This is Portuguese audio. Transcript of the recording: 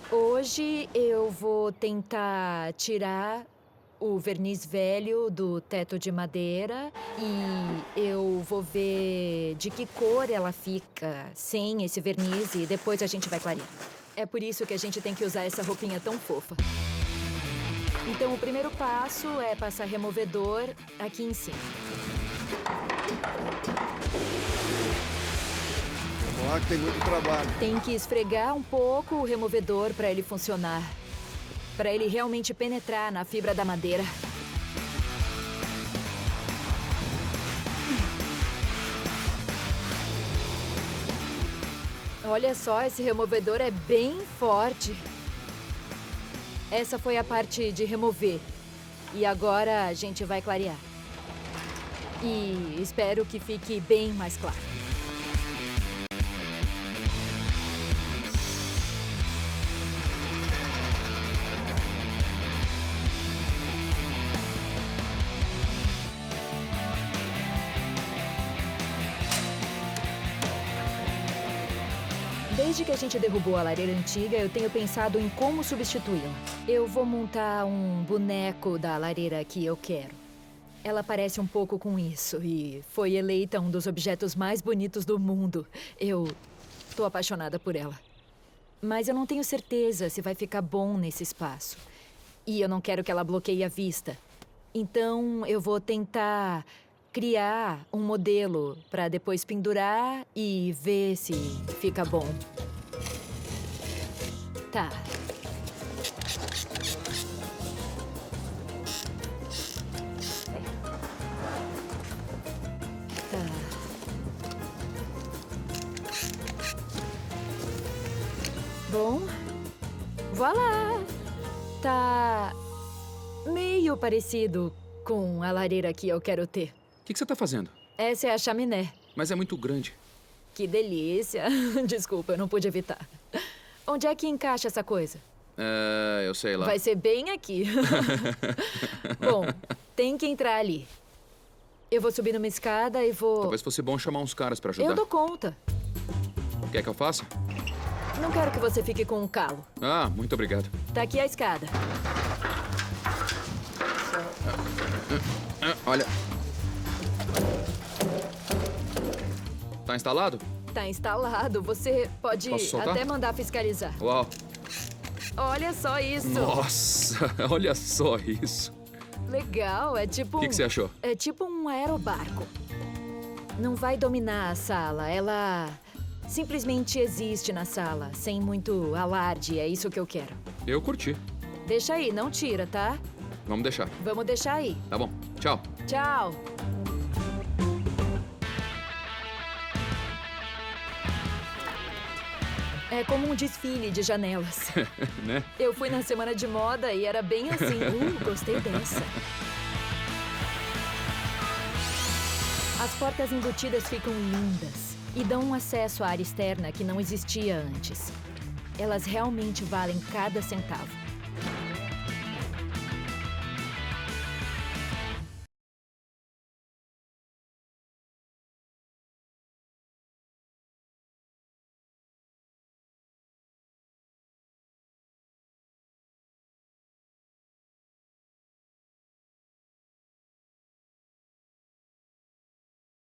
Hoje eu vou tentar tirar o verniz velho do teto de madeira e eu vou ver de que cor ela fica sem esse verniz e depois a gente vai clarear. É por isso que a gente tem que usar essa roupinha tão fofa. Então o primeiro passo é passar removedor aqui em cima. Vamos lá que tem muito trabalho. Tem que esfregar um pouco o removedor para ele funcionar. Para ele realmente penetrar na fibra da madeira. Olha só, esse removedor é bem forte. Essa foi a parte de remover. E agora a gente vai clarear. E espero que fique bem mais claro. Desde que a gente derrubou a lareira antiga, eu tenho pensado em como substituí-la. Eu vou montar um boneco da lareira que eu quero. Ela parece um pouco com isso e foi eleita um dos objetos mais bonitos do mundo. Eu tô apaixonada por ela. Mas eu não tenho certeza se vai ficar bom nesse espaço. E eu não quero que ela bloqueie a vista. Então eu vou tentar criar um modelo para depois pendurar e ver se fica bom. Tá. Tá. Bom, voilá! Tá meio parecido com a lareira que eu quero ter. O que você tá fazendo? Essa é a chaminé. Mas é muito grande. Que delícia. Desculpa, eu não pude evitar. Onde é que encaixa essa coisa? Eu sei lá. Vai ser bem aqui. Bom, tem que entrar ali. Eu vou subir numa escada e vou... Talvez fosse bom chamar uns caras pra ajudar. Eu dou conta. Quer que eu faça? Não quero que você fique com um calo. Ah, muito obrigado. Tá aqui a escada. Olha. Tá instalado? Tá instalado. Você pode Posso soltar? até mandar fiscalizar. Uau. Olha só isso. Nossa, olha só isso. Legal, é tipo... O que você achou? É tipo um aerobarco. Não vai dominar a sala, ela simplesmente existe na sala, sem muito alarde, é isso que eu quero. Eu curti. Deixa aí, não tira, tá? Vamos deixar. Vamos deixar aí. Tá bom. Tchau. Tchau. É como um desfile de janelas. Né? Eu fui na semana de moda e era bem assim. Gostei dessa. As portas embutidas ficam lindas e dão um acesso à área externa que não existia antes. Elas realmente valem cada centavo.